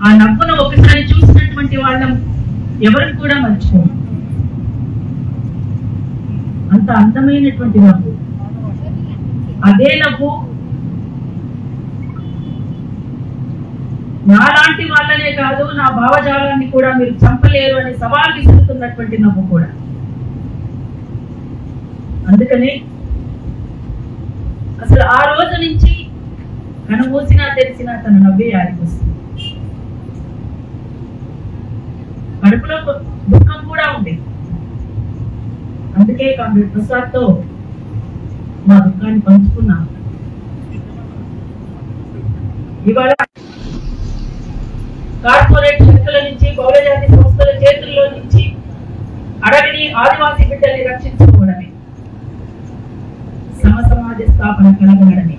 ఆ నవ్వును ఒకసారి చూసినటువంటి వాళ్ళం ఎవరికి కూడా మర్చిపోము. అంత అందమైనటువంటి నవ్వు. అదే నవ్వు నాలాంటి వాళ్ళనే కాదు, నా భావజాలాన్ని కూడా మీరు చంపలేరు అని సవాల్ విసురుతున్నటువంటి నవ్వు కూడా. అందుకనే అసలు ఆ రోజు నుంచి కనుమూసినా తెరిచినా తన నవ్వే ఆడిపోస్తుంది. కడుపులో దుఃఖం కూడా ఉంది. అందుకే కామ్రేడ్ ప్రసాద్ తో మా దుఃఖాన్ని పంచుకున్నాం. ఇవాళ కార్పొరేట్ శక్తుల నుంచి, బహుళజాతి సంస్థల చేతుల్లో నుంచి అడవిని, ఆదివాసీ బిడ్డల్ని రక్షించుకోవడమే, సమసమాజ స్థాపన కలగడమే.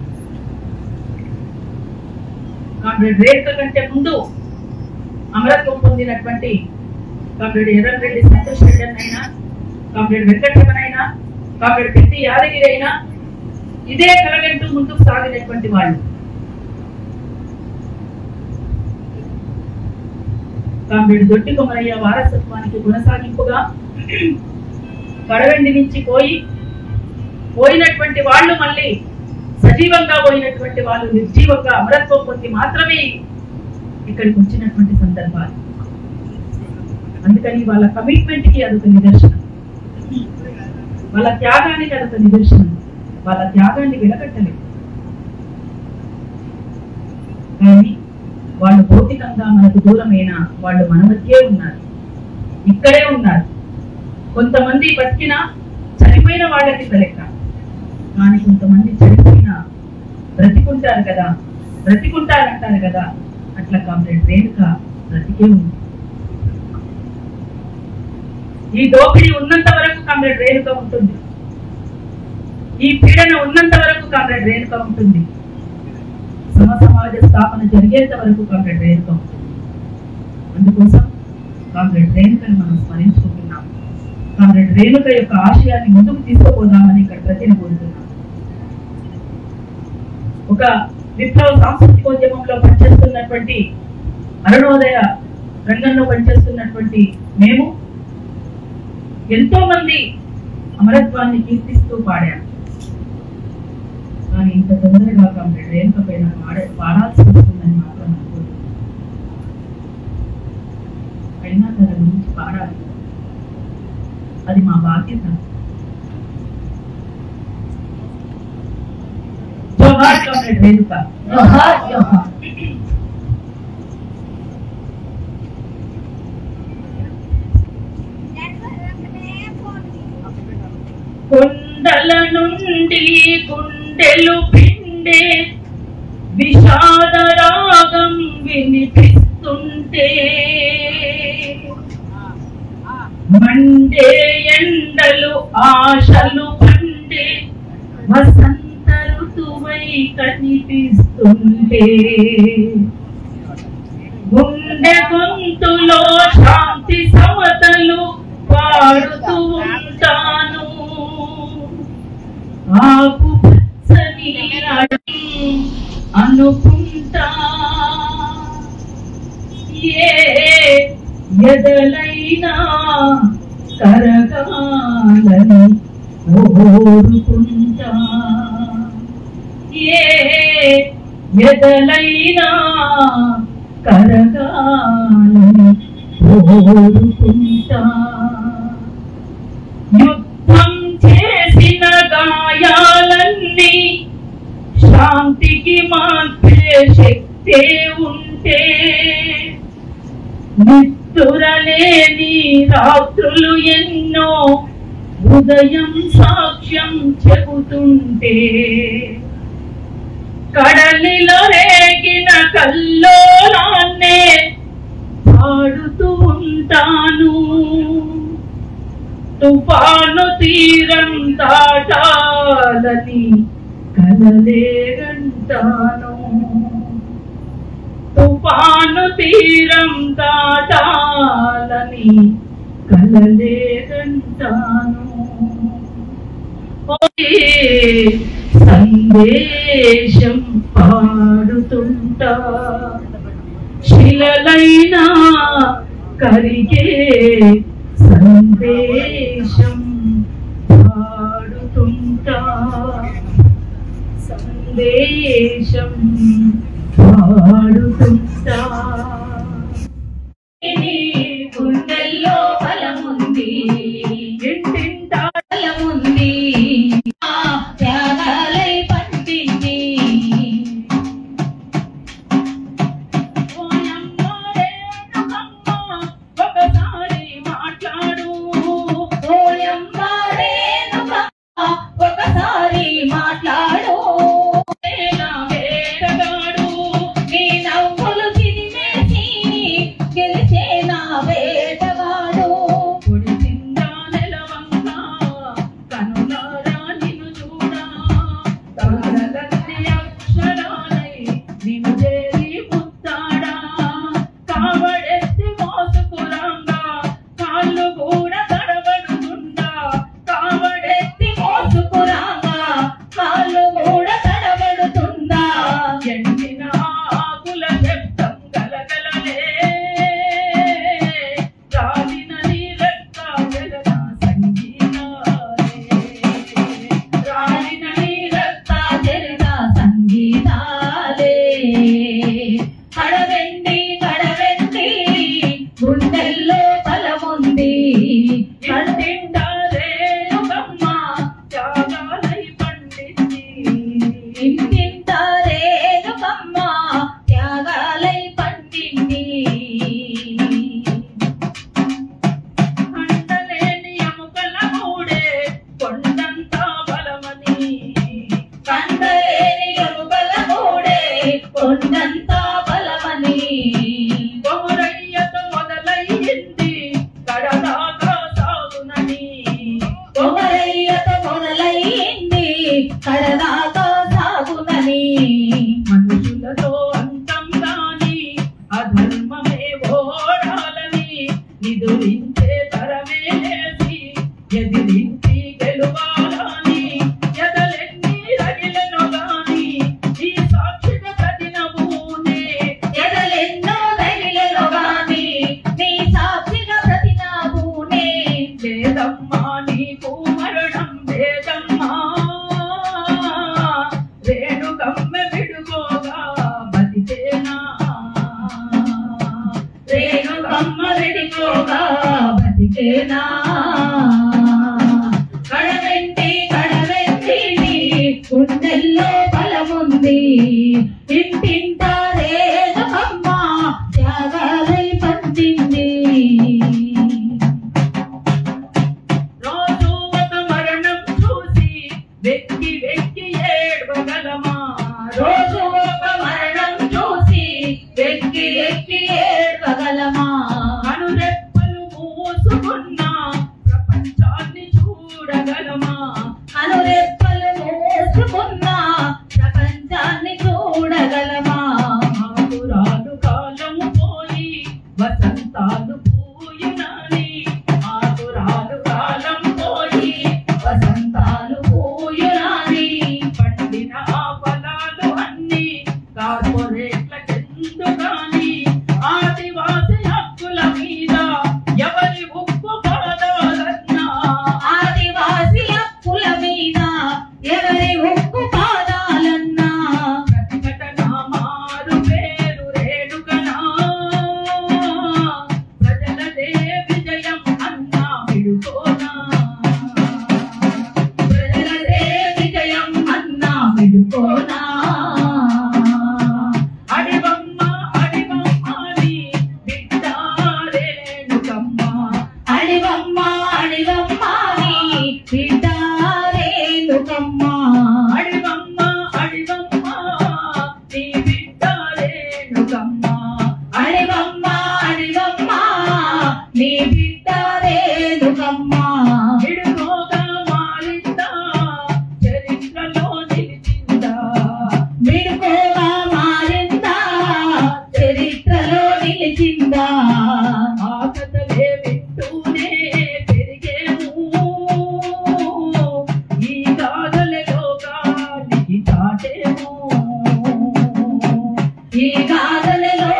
కామ్రేడ్ రేణుక కంటే ముందు అమరత్వం పొందినటువంటి కామ్రేడ్ ఎర్రరెడ్డి సంతోష్ రెడ్డి అయినా, కామ్రేడ్ వెంకటరమణ అయినా, కామ్రేడ్ పెద్ది యాదగిరి అయినా ఇదే కలగంటూ ముందుకు సాగినటువంటి వాళ్ళు. కామ్రేడ్ దొడ్డి కొమరయ్య వారసత్వానికి కొనసాగింపుగా కడవెండి నుంచి పోయినటువంటి వాళ్ళు మళ్ళీ సజీవంగా పోయినటువంటి వాళ్ళు నిర్జీవంగా అమరత్వం పొంది మాత్రమే ఇక్కడికి వచ్చినటువంటి సందర్భాలు. అందుకని వాళ్ళ కమిట్మెంట్ కి అదొక నిదర్శనం, వాళ్ళ త్యాగానికి అదొక నిదర్శనం. వాళ్ళ త్యాగాన్ని వెలకట్టలేదు. కానీ వాళ్ళు భౌతికంగా మనకు దూరమైన వాళ్ళు మన మధ్యే ఉన్నారు, ఇక్కడే ఉన్నారు. కొంతమంది బతికినా చనిపోయిన వాళ్ళకి లెక్క, కానీ కొంతమంది చనిపోయినా బ్రతికుంటారంటారు కదా, అట్లా కామ్రేడ్ రేణుక బ్రతికే ఉంది. ఈ దోపిడీ ఉన్నంత వరకు కామ్రేడ్ రేణుక ఉంటుంది, ఈ పీడన ఉన్నంత వరకు కామ్రేడ్ రేణుక ఉంటుంది, సమసమాజ స్థాపన జరిగేంత వరకు కామ్రేడ్ రేణుక ఉంటుంది. అందుకోసం కామ్రేడ్ రేణుకను మనం స్మరించుకుంటున్నాం. కామ్రేడ్ రేణుక యొక్క ఆశయాన్ని ముందుకు తీసుకుపోదామని ఇక్కడ ప్రతిని కోరుతున్నాం. ఒక విప్లవ సాంస్కృతికోద్యమంలో పనిచేస్తున్నటువంటి, అరుణోదయ రంగంలో పనిచేస్తున్నటువంటి మేము ఎంతో మంది అమరత్వాన్ని కీర్తిస్తూ పాడాము. కానీ ఇంత తొందరగా కామ్రేడ్ రేణుక పైన పాడాల్సి వస్తుందని మాత్రం అనుకోలేదు. అయినా తన గురించి పాడాలి, అది మా బాధ్యత. జోహార్ కామ్రేడ్ రేణుక, జోహార్ జోహార్. కొండల నుండి గుండెలు పిండే విషాద రాగం వినిపిస్తుంటే, మండే ఎండలు ఆశలు పండే వసంత ఋతువై కనిపిస్తుంటే, గుండె గొంతులో శాంతి సమతలు పాడుతూ ఉంటాను. ఆకు పచ్చని అనుకుంటా, ఏ ఎదలైనా కరగాలని కోరుకుంటా, ఏ ఎదలైనా కరగాలని కోరుకుంటా. యుద్ధం చేసిన గాయాలన్నీ శాంతికి మార్చే శక్తే ఉంటే, నిద్దురలేని రాత్రులు ఎన్నో ఉదయం సాక్ష్యం చెబుతుంటే, కడలిలో రేగిన కల్లోలాన్నే పాడుతూ ఉంటాను. తుఫాను తీరం దాటాలని కలలేగంటాను. తుఫాను తీరం దాటాలని కలలేగంటాను. సందేశం పాడుతుంటా, శిలలైనా కరిగే సందేశం పాడుతుంటా, సందేశం పాడుతుంటా. గుండెల్లో బలముంది, ఇంటింటా బలముంది, త్యాగాలై పండింది. ఒకసారి మాట్లాడు, ఒకసారి మాట్లాడు. వేటగాడు నీ నవ్వులు తిరిగేసి గెలిచే నా వేటగాడు. పొడిచిందా నెలవంగా కనులారా నిన్ను చూడా, తారలన్నీ అక్షరాలై నిన్ను చేరి ముత్తాడా. కావడెత్తి మోసుకురాంగా కాళ్ళు కూడా తడబడుతుందా, కావడెత్తి మోసుకురాగా కాళ్ళు కూడా తడబడుతుందా. ఎండిన ఆకుల శబ్దం గలగలలే, రాలిన నీ రెక్క వెలన సంగీతాలే, రాలిన నీ రెక్క చెరిన సంగీతాలే. కడవెండి కడవెండి గుండెల్లో బలముంది. ఇంటింటారే ఒకమ్మ త్యాగాలై పండింది. ఇంటింటారేనుకమ్మ త్యాగాలై పండింది. అంటలేని ఎముకల మూడే కొండంత బలమని, కండలేని ఎముకల మూడే కొండంత బలమని. కొమురయ్యతో మొదలయ్యింది కడదాకా సాగునని, కొమరయ్యతో మొదలయ్యింది కడదాకా సాగునని. మనుషులతో అంతం గాని అధర్మమే ఓడాలని, నిదురించే తరమే లేచి ఎదిరించి గెలువాలని. ఎదలెన్ని రగిలను గాని ఈ సాక్షిగా ప్రతినబూనే, ఎదలెన్నో తగిలెను గాని నీ సాక్షిగా ప్రతినాబూనే. లేదమ్మా నీకు మరణం లేదమ్మా, రేణుకమ్మ విడుకోగా బతికేనా, రేణుకమ్మ విడిపోగా బతికేనా. కడవెంటి కడవెంటి నీ గుండెల్లో బలముంది. ఇంటింటా రేణుకమ్మ త్యాగాలై పండింది. రోజు ఒక మరణం చూసి వెక్కి వెక్కి ఏడవగలమా, రోజు ఒక మరణం చూసి వెక్కి వెక్కి ఏడవగలమా. కనురెప్పలు మూసుకున్న ప్రపంచాన్ని చూడగలమా, అనురెప్పలు మూసుకున్న ప్రపంచాన్ని చూడగలమా. ఆకురాలు కాలము పోయి వసంతాలు పూయునని, ఆకురాలు కాలం పోయి వసంతాలు పూయురాని. పండిన ఆ ఫలాలు అన్ని కార్పొరేట్లకెందుకని, ఆదివాసి హక్కుల మీద ఎవరి ఉప్పు పాదాలన్నా, ఆదివాసి హక్కుల మీద ఎవరి ఉక్కు పాదాలన్నా. ప్రతిఘటన మారు పేరు రేణుకనా, ప్రజలదే విజయం అన్నా విడుకోనా, ప్రజలదే విజయం అన్నా విడుకోనా. అడివమ్మ అడివమ్మ నీ బిడ్డ రేణుకమ్మ, అడివమ్మ అడివమ్మ నీ బిడ్డ రేణుకమ్మ. అడివమ్మ అడివమ్మ నీ బిడ్డ రేణుకమ్మ. అడివమ్మ అడివమ్మ నీ బిడ్డ రేణుకమ్మ. విడుకోగా మారిందా చరిత్రలో నిలిచిందా, విడుకోగా మారిందా చరిత్రలో నిలిచిందా. ఆ కథలే వింటూనే పెరిగేము, ఈ గాథలే లోకానికి చాటేము, ఈ గాథలలో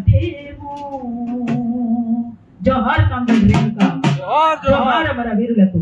సాధ్యము. జోహార్ కామ్రేడ్ రేణుక, జోహార్ అమర వీరులకు.